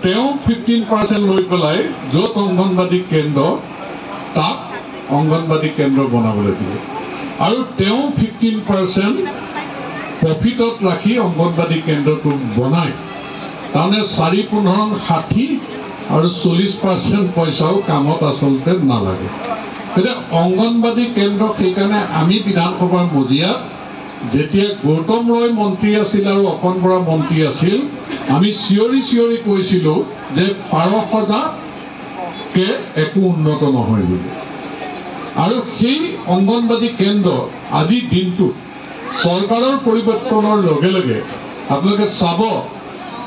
15% লৈ পেলাই য'ত অংগনবাদী কেন্দ্ৰ তাত অংগনবাদী কেন্দ্ৰ বনাবলৈ দিয়ে আৰু 15% প্ৰফিটত ৰাখি অংগনবাদী কেন্দ্ৰটো বনায় তাৰমানে 4-15-60 আৰু 40% পইচাও কামত আচলতে নালাগে এতিয়া অংগনবাদী কেন্দ্ৰ সেইকাৰণে আমি বিধানসভাৰ মজিয়াত যেতিয়া গৌতম ৰয় মন্ত্ৰী আছিল আৰু অকণ বৰা মন্ত্ৰী আছিল আমি চিঞৰি কৈছিলোঁ যে পাৰসজাতকে একো উন্নত নহয় বুলি আৰু সেই অংগনবাদী কেন্দ্ৰ আজি দিনটোত চৰকাৰৰ পৰিৱৰ্তনৰ লগে লগে আপোনালোকে চাব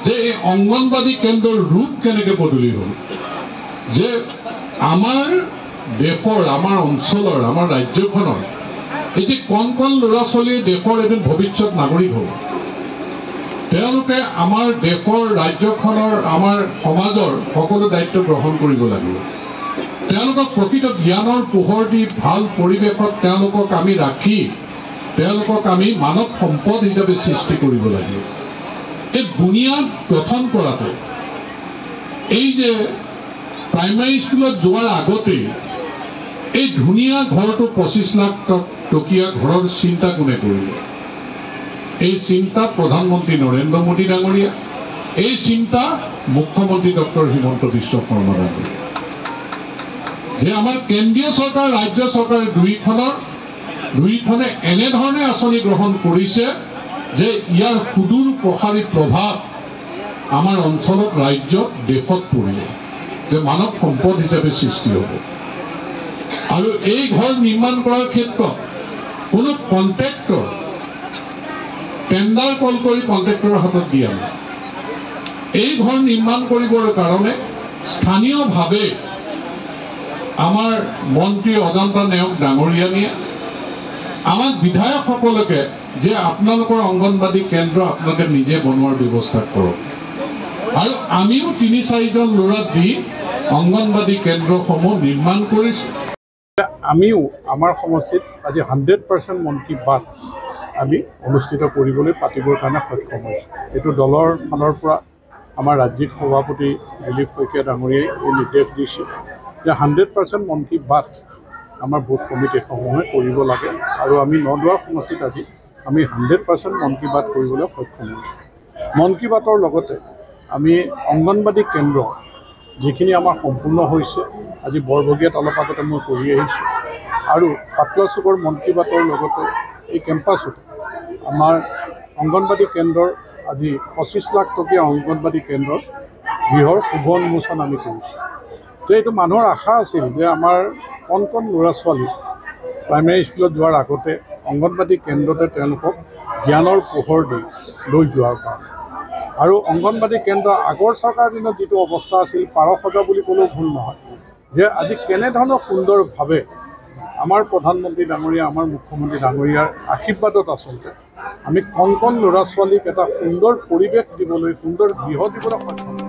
যে এই অংগনবাদী কেন্দ্ৰৰ ৰূপ কেনেকৈ বদলি হ'ল যে আমাৰ দেশৰ আমাৰ অঞ্চলৰ আমাৰ ৰাজ্যখনৰ এই যে কণ ল'ৰা ছোৱালীয়ে দেশৰ এদিন ভৱিষ্যত নাগৰিক হ'ব তেওঁলোকে আমাৰ দেশৰ ৰাজ্যখনৰ আমাৰ সমাজৰ সকলো দায়িত্ব গ্ৰহণ কৰিব লাগিব তেওঁলোকক প্ৰকৃত জ্ঞানৰ পোহৰ দি ভাল পৰিৱেশত তেওঁলোকক আমি ৰাখি তেওঁলোকক আমি মানৱ সম্পদ হিচাপে সৃষ্টি কৰিব লাগিব এই বুনিয়াদ গঠন কৰাতে এই যে প্ৰাইমাৰী স্কুলত যোৱাৰ আগতেই এই ধুনীয়া ঘৰটো 25 লাখ টকীয়া ঘৰৰ চিন্তা কোনে কৰিলে এই চিন্তা প্ৰধানমন্ত্ৰী নৰেন্দ্ৰ মোদী ডাঙৰীয়া এই চিন্তা মুখ্যমন্ত্ৰী ডক্টৰ হিমন্ত বিশ্ব শৰ্মা ডাঙৰীয়া যে আমাৰ কেন্দ্ৰীয় চৰকাৰ ৰাজ্য চৰকাৰ দুইখনে এনেধৰণে আঁচনি গ্ৰহণ কৰিছে যে ইয়াৰ সুদূৰ প্ৰসাৰী প্ৰভাৱ আমাৰ অঞ্চলত ৰাজ্যত দেশত পৰিব যে মানৱ সম্পদ হিচাপে সৃষ্টি হ'ব আৰু এই ঘৰ নিৰ্মাণ কৰাৰ ক্ষেত্ৰত কোনো কন্ট্ৰেক্টৰ টেণ্ডাৰ কল কৰি কন্ট্ৰেক্টৰৰ হাতত দিয়া নাই এই ঘৰ নিৰ্মাণ কৰিবৰ কাৰণে স্থানীয়ভাৱে আমাৰ মন্ত্ৰী অজন্তা নেওগ ডাঙৰীয়ানীয়ে আমাক বিধায়কসকলকে যে আপোনালোকৰ অংগনবাদী কেন্দ্ৰ আপোনালোকে নিজে বনোৱাৰ ব্যৱস্থা কৰক আৰু আমিও 3-4জন ল'ৰা দি অংগনবাদী কেন্দ্ৰসমূহ নিৰ্মাণ কৰিছোঁ আমিও আমাৰ সমষ্টিত আজি 100% মন কি বাত আমি অনুষ্ঠিত কৰিবলৈ পাতিবৰ কাৰণে সক্ষম হৈছোঁ এইটো দলৰ ফালৰ পৰা আমাৰ ৰাজ্যিক সভাপতি দিলীপ শইকীয়া ডাঙৰীয়াই এই নিৰ্দেশ দিছে যে 100% মন কি বাত আমাৰ বুথ কমিটিসমূহে কৰিব লাগে আৰু আমি নদুৱাৰ সমষ্টিত আজি আমি 100% মন কি বাত কৰিবলৈ সক্ষম হৈছোঁ মন কি বাতৰ লগতে আমি অংগনবাদী কেন্দ্ৰ যিখিনি আমাৰ সম্পূৰ্ণ হৈছে আজি বৰবগীয়াত অলপ আগতে মই কৰি আহিছোঁ আৰু পাটলা চুকৰ মন কি বাতৰ লগতে এই কেম্পাছত আমাৰ অংগনবাদী কেন্দ্ৰৰ আজি 25 লাখ টকীয়া অংগনবাদী কেন্দ্ৰৰ গৃহৰ শুভ উন্মোচন আমি কৰিছোঁ যে এইটো মানুহৰ আশা আছিল যে আমাৰ কণ ল'ৰা ছোৱালী প্ৰাইমেৰী স্কুলত যোৱাৰ আগতে অংগনবাদী কেন্দ্ৰতে তেওঁলোকক জ্ঞানৰ পোহৰ দি লৈ যোৱাৰ কাৰণে আৰু অংগনবাদী কেন্দ্ৰ আগৰ চৰকাৰ দিনত যিটো অৱস্থা আছিল পাৰসজা বুলি ক'লেও ভুল নহয় যে আজি কেনেধৰণৰ সুন্দৰভাৱে আমাৰ প্ৰধানমন্ত্ৰী ডাঙৰীয়া আমাৰ মুখ্যমন্ত্ৰী ডাঙৰীয়াৰ আশীৰ্বাদত আচলতে আমি কণ ল'ৰা ছোৱালীক এটা সুন্দৰ পৰিৱেশ দিবলৈ সুন্দৰ গৃহ দিবলৈ সক্ষম